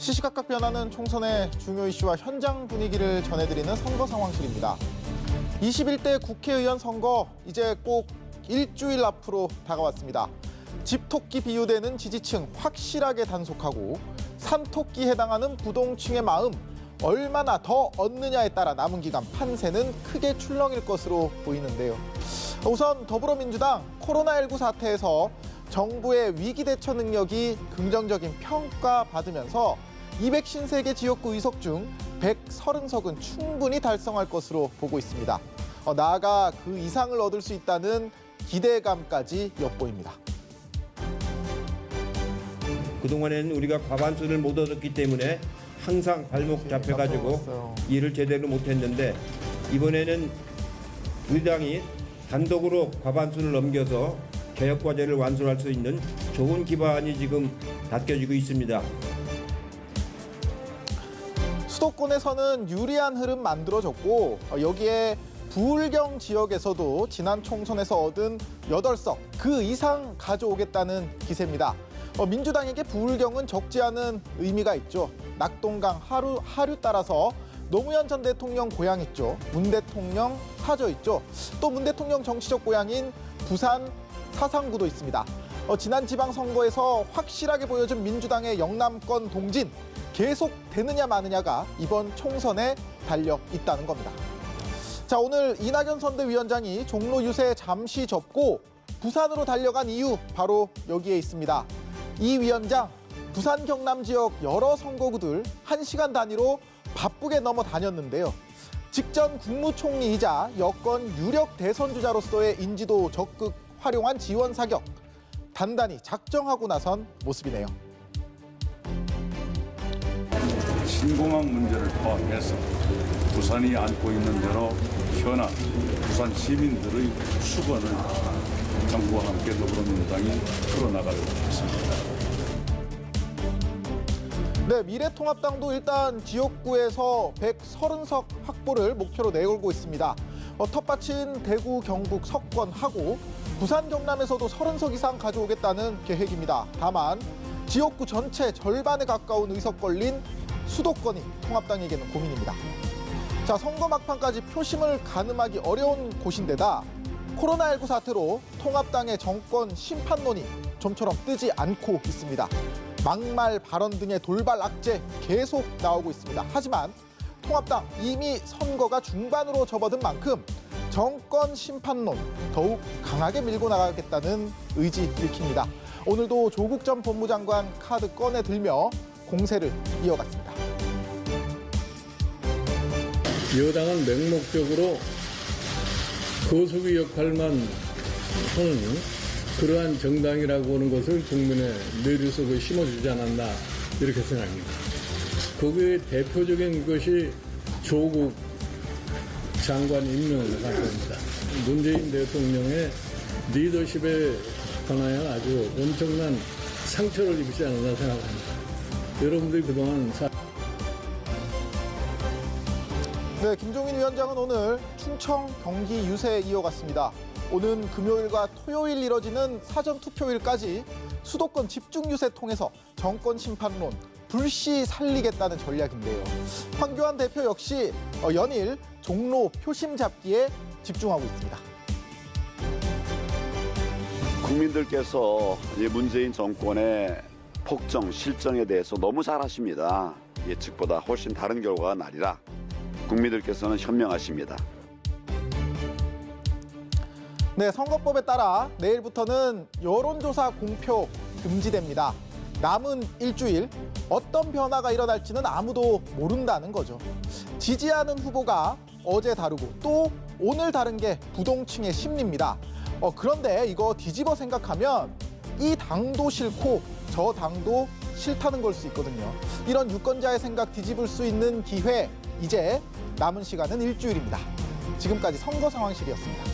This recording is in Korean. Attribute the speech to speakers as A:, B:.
A: 시시각각 변하는 총선의 중요 이슈와 현장 분위기를 전해드리는 선거 상황실입니다. 21대 국회의원 선거 이제 꼭 일주일 앞으로 다가왔습니다. 집토끼 비유되는 지지층 확실하게 단속하고 산토끼 해당하는 부동층의 마음 얼마나 더 얻느냐에 따라 남은 기간 판세는 크게 출렁일 것으로 보이는데요. 우선 더불어민주당 코로나19 사태에서 정부의 위기 대처 능력이 긍정적인 평가받으면서 253개 지역구 의석 중 130석은 충분히 달성할 것으로 보고 있습니다. 나아가 그 이상을 얻을 수 있다는 기대감까지 엿보입니다.
B: 그동안에는 우리가 과반수를 못 얻었기 때문에 항상 발목 잡혀가지고 일을 제대로 못했는데 이번에는 우리 당이 단독으로 과반수를 넘겨서 개혁과제를 완수할 수 있는 좋은 기반이 지금 닦여지고 있습니다.
A: 수도권에서는 유리한 흐름 만들어졌고 여기에 부울경 지역에서도 지난 총선에서 얻은 8석 그 이상 가져오겠다는 기세입니다. 민주당에게 부울경은 적지 않은 의미가 있죠. 낙동강 하류 따라서 노무현 전 대통령 고향 있죠. 문 대통령 사저 있죠. 또 문 대통령 정치적 고향인 부산 사상구도 있습니다. 지난 지방선거에서 확실하게 보여준 민주당의 영남권 동진 계속 되느냐 마느냐가 이번 총선에 달려 있다는 겁니다. 자, 오늘 이낙연 선대위원장이 종로 유세 잠시 접고 부산으로 달려간 이유 바로 여기에 있습니다. 이 위원장 부산 경남 지역 여러 선거구들 1시간 단위로 바쁘게 넘어다녔는데요. 직전 국무총리이자 여권 유력 대선주자로서의 인지도 적극 활용한 지원 사격 단단히 작정하고 나선 모습이네요.
C: 신공항 문제를 포함해서 부산이 안고 있는 여러 현안, 부산 시민들의 수건을 정부와 함께 더불어민주당이 풀어나가려고 했습니다.
A: 네, 미래통합당도 일단 지역구에서 130석 확보를 목표로 내걸고 있습니다. 텃밭인 대구, 경북, 석권하고 부산, 경남에서도 30석 이상 가져오겠다는 계획입니다. 다만 지역구 전체 절반에 가까운 의석 걸린 수도권이 통합당에게는 고민입니다. 자, 선거 막판까지 표심을 가늠하기 어려운 곳인데다 코로나19 사태로 통합당의 정권 심판론이 좀처럼 뜨지 않고 있습니다. 막말 발언 등의 돌발 악재 계속 나오고 있습니다. 하지만 통합당 이미 선거가 중반으로 접어든 만큼 정권 심판론 더욱 강하게 밀고 나가겠다는 의지 읽힙니다. 오늘도 조국 전 법무장관 카드 꺼내 들며 공세를 이어갔습니다.
D: 여당은 맹목적으로 거수기 역할만 하는 그러한 정당이라고 하는 것을 국민의 뇌리 속에 심어주지 않았나 이렇게 생각합니다. 거기에 대표적인 것이 조국 장관 임명 사건입니다. 문재인 대통령의 리더십에 관하여 아주 엄청난 상처를 입지 않았나 생각합니다. 여러분들이 그동안
A: 네, 김종인 위원장은 오늘 충청, 경기 유세에 이어갔습니다. 오는 금요일과 토요일 이뤄지는 사전투표일까지 수도권 집중 유세 통해서 정권 심판론 불씨 살리겠다는 전략인데요. 황교안 대표 역시 연일 종로 표심 잡기에 집중하고 있습니다.
E: 국민들께서 문재인 정권의 폭정, 실정에 대해서 너무 잘 아십니다. 예측보다 훨씬 다른 결과가 나리라 국민들께서는 현명하십니다.
A: 네, 선거법에 따라 내일부터는 여론조사 공표 금지됩니다. 남은 일주일 어떤 변화가 일어날지는 아무도 모른다는 거죠. 지지하는 후보가 어제 다르고 또 오늘 다른 게 부동층의 심리입니다. 그런데 이거 뒤집어 생각하면 이 당도 싫고 저 당도 싫다는 걸 수 있거든요. 이런 유권자의 생각 뒤집을 수 있는 기회, 이제 남은 시간은 일주일입니다. 지금까지 선거 상황실이었습니다.